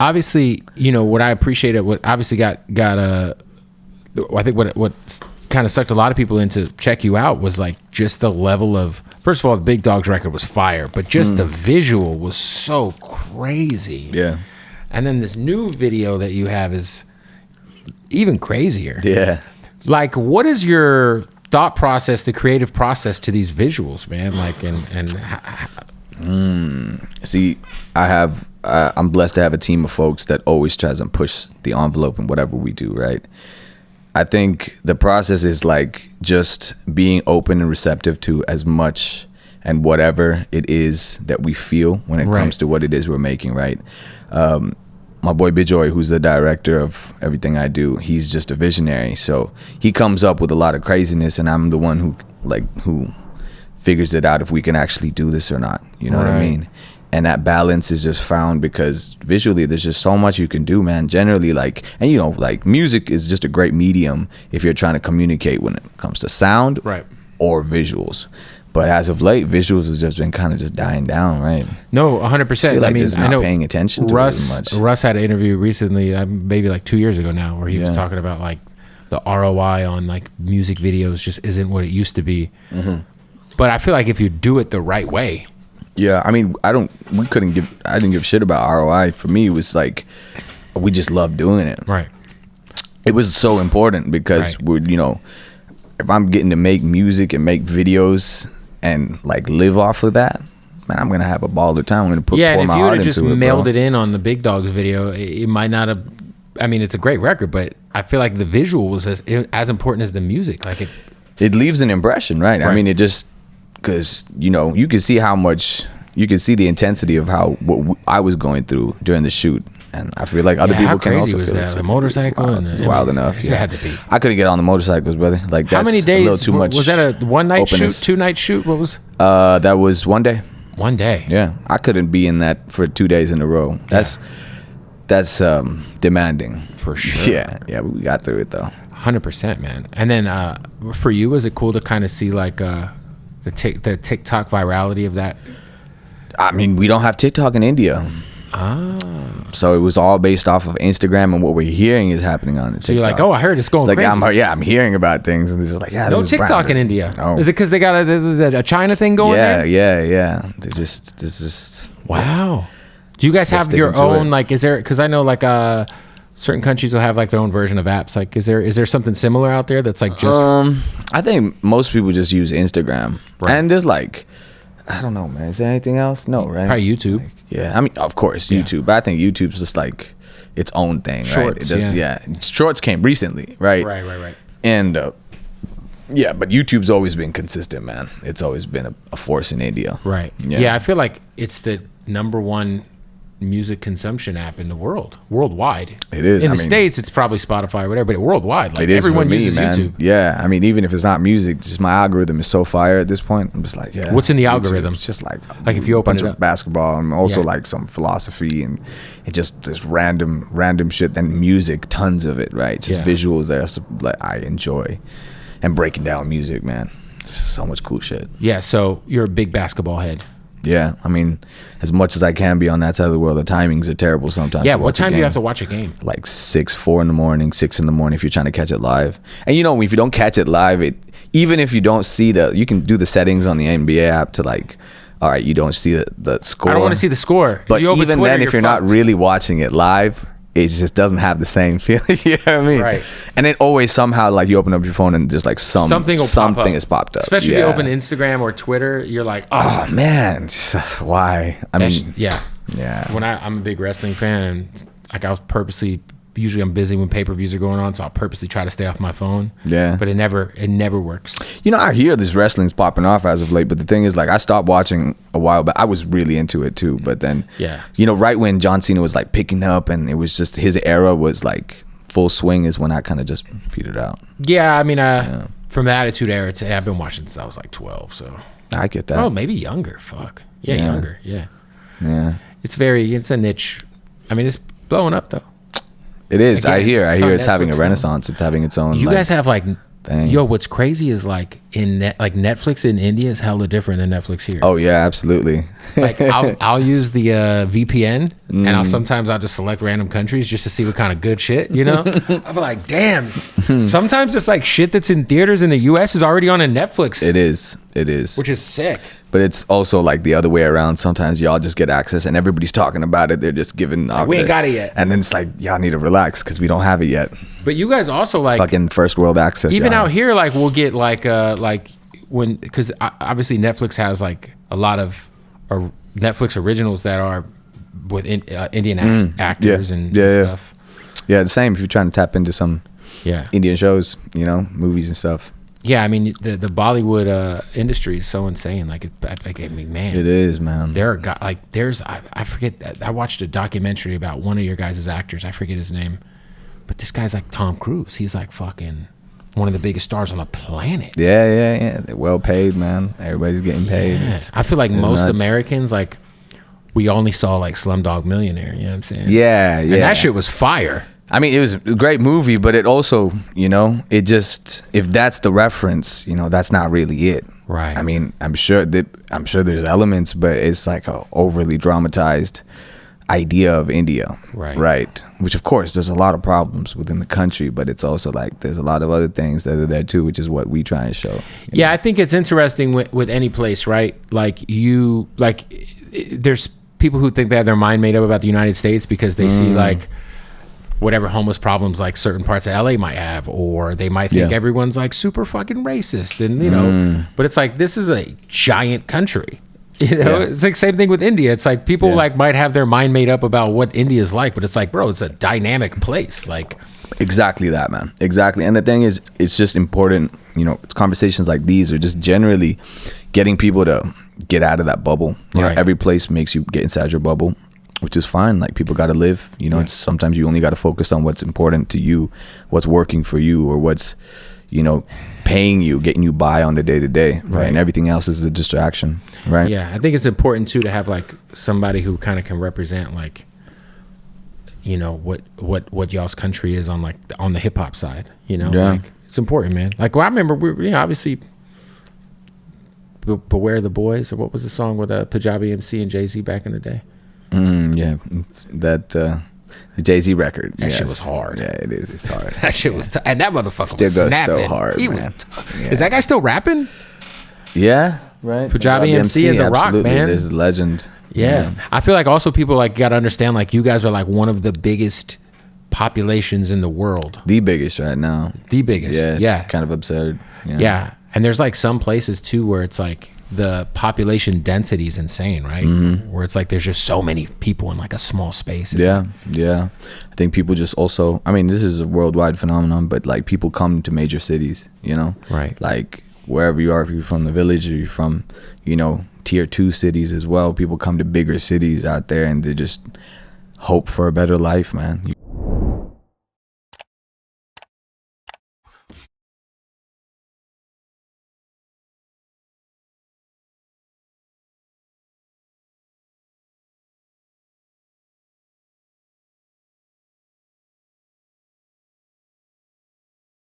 obviously, you know, what I appreciated, what obviously got I think what kind of sucked a lot of people into check you out was like just the level of, first of all, the Big Dawgs record was fire, but just the visual was so crazy. Yeah. And then this new video that you have is even crazier. Yeah. Like, what is your thought process, the creative process to these visuals, man? Like, See, I'm blessed to have a team of folks that always tries and push the envelope in whatever we do, right? I think the process is like just being open and receptive to as much and whatever it is that we feel when it comes to what it is we're making, right? My boy Bijoy, who's the director of everything I do, he's just a visionary. So he comes up with a lot of craziness, and I'm the one who figures it out if we can actually do this or not. You know what I mean? And that balance is just found because visually there's just so much you can do, man. Generally, like, and you know, like music is just a great medium if you're trying to communicate when it comes to sound or visuals. But as of late, visuals has just been kind of just dying down, right? No, 100%. I mean, just not paying attention to it as much. Russ had an interview recently, maybe like 2 years ago now, where he was talking about like the ROI on like music videos just isn't what it used to be. But I feel like if you do it the right way. Yeah, I mean, I didn't give a shit about ROI. For me, it was like, we just loved doing it. Right. It was so important because we're, you know, if I'm getting to make music and make videos and like live off of that, man, I'm gonna have a baller time. I'm gonna pour my heart into it. Yeah, and if you would have just mailed it in on the Big Dawgs video, it might not have. I mean, it's a great record, but I feel like the visual was as important as the music. Like it leaves an impression, right? I mean, it just. Because, you know, you can see the intensity of what I was going through during the shoot. And I feel like other people can also feel it. The motorcycle? Wild enough, yeah. Had to be. I couldn't get on the motorcycles, brother. Like, that's how many days, a little too much. Was that a one-night shoot, two-night shoot? What was? That was 1 day. 1 day? Yeah. I couldn't be in that for 2 days in a row. That's demanding. For sure. Yeah, we got through it, though. 100%, man. And then for you, was it cool to kind of see, like, the TikTok virality of that? I mean, we don't have TikTok in India. So it was all based off of Instagram, and what we're hearing is happening on TikTok. So you're like, oh, I heard it's going crazy. I'm hearing about things, and they're just like, yeah, no this TikTok is in India. No. Is it because they got a China thing going there? Yeah. This just wow. Do you guys have your own, like, is there, because I know like certain countries will have like their own version of apps. Like, is there something similar out there that's like just? I think most people just use Instagram, and there's like, I don't know, man. Is there anything else? No, right? Probably YouTube. Like, yeah, I mean, of course, YouTube. But I think YouTube's just like its own thing, Shorts, right? Shorts came recently, right? Right. And but YouTube's always been consistent, man. It's always been a force in India. Right. Yeah, I feel like it's the number one music consumption app in the worldwide. It is. In the States, it's probably Spotify or whatever, but worldwide, like, it is everyone for me, uses man. YouTube. Yeah, I mean, even if it's not music, just my algorithm is so fire at this point. I'm just like, yeah. What's in the algorithm? It's just like if you open a bunch it of up. basketball, and also like some philosophy, and just this random shit. Then music, tons of it, right? Just visuals that I enjoy, and breaking down music, man. Just so much cool shit. Yeah, so you're a big basketball head. Yeah, I mean, as much as I can be on that side of the world, the timings are terrible sometimes. Yeah, what time do you have to watch a game? Like 4 in the morning, 6 in the morning if you're trying to catch it live. And you know, if you don't catch it live, even if you don't see you can do the settings on the NBA app to like, all right, you don't see the score. I don't want to see the score. But even then, if you're not really watching it live, it just doesn't have the same feeling. You know what I mean? Right. And then always somehow, like, you open up your phone and just like something has popped up. Especially if you open Instagram or Twitter, you're like, oh man, why? I mean, yeah. When I'm a big wrestling fan, and like usually I'm busy when pay-per-views are going on, so I'll purposely try to stay off my phone. Yeah. But it never works. You know, I hear this wrestling's popping off as of late, but the thing is, like, I stopped watching a while back. I was really into it too, but then, you know, right when John Cena was like picking up and it was just his era was like full swing is when I kind of just petered out. Yeah, I mean, from the Attitude Era I've been watching since I was like 12, so. I get that. Oh, maybe younger. Fuck. Yeah, younger. Yeah. Yeah. It's a niche. I mean, it's blowing up though. It is. Again, I hear it's having a renaissance. It's having its own. You guys have like thing. Yo, what's crazy is like like Netflix in India is hella different than Netflix here. Oh yeah, absolutely. Like I'll use the VPN and I'll just select random countries just to see what kind of good shit, you know. I'll be like, damn. Sometimes it's like shit that's in theaters in the US is already on a Netflix. It is, which is sick. But it's also like the other way around. Sometimes y'all just get access and everybody's talking about it. They're just giving like, we ain't got it yet. And then it's like, y'all need to relax because we don't have it yet. But you guys also like fucking first world access. Even out here, like we'll get like when, because obviously Netflix has like a lot of Netflix originals that are with Indian actors and stuff. Yeah, the same if you're trying to tap into some Indian shows, you know, movies and stuff. Yeah, I mean the Bollywood industry is so insane. Like, I mean, man, it is, man. There are I forget. I watched a documentary about one of your guys' actors. I forget his name, but this guy's like Tom Cruise. He's like fucking one of the biggest stars on the planet. Yeah. They're well paid, man. Everybody's getting paid. Yeah. I feel like most Americans, like, we only saw like Slumdog Millionaire. You know what I'm saying? Yeah. And that shit was fire. I mean, it was a great movie, but it also, you know, it just, if that's the reference, you know, that's not really it. Right. I mean, I'm sure there's elements, but it's like a overly dramatized idea of India. Right. Which, of course, there's a lot of problems within the country, but it's also like there's a lot of other things that are there too, which is what we try and show. Yeah, I think it's interesting with any place, right? Like there's people who think they have their mind made up about the United States because they see like whatever homeless problems like certain parts of LA might have, or they might think everyone's like super fucking racist, and you know, but it's like, this is a giant country, you know. It's like same thing with India. It's like people like might have their mind made up about what India is like, but it's like, bro, it's a dynamic place. Like, exactly that, man. Exactly. And the thing is, it's just important, you know, conversations like these are just generally getting people to get out of that bubble. You know, every place makes you get inside your bubble, which is fine. Like, people got to live, you know. It's sometimes you only got to focus on what's important to you, what's working for you, or what's, you know, paying you, getting you by on the day to day, right? And everything else is a distraction, right? Yeah, I think it's important too to have like somebody who kind of can represent, like, you know, what y'all's country is on like on the hip hop side, you know. Like, it's important, man. Like, well, I remember obviously Beware the Boys, or what was the song with Punjabi MC and Jay-Z back in the day? It's that the Jay-Z record. That shit was hard. Yeah, it is. It's hard. That shit was and that motherfucker still was goes snapping. so hard. He man. was. Is that guy still rapping? Yeah, right. Punjabi MC and The Rock, man. This is a legend. Yeah, I feel like also people like got to understand, like, you guys are like one of the biggest populations in the world. The biggest right now. The biggest. Yeah. It's kind of absurd. Yeah, and there's like some places too where it's like the population density is insane, right? Where it's like there's just so many people in like a small space. It's I think people just also, I mean, this is a worldwide phenomenon, but like people come to major cities, you know, right? Like wherever you are, if you're from the village or you're from, you know, tier 2 cities as well, people come to bigger cities out there and they just hope for a better life, man.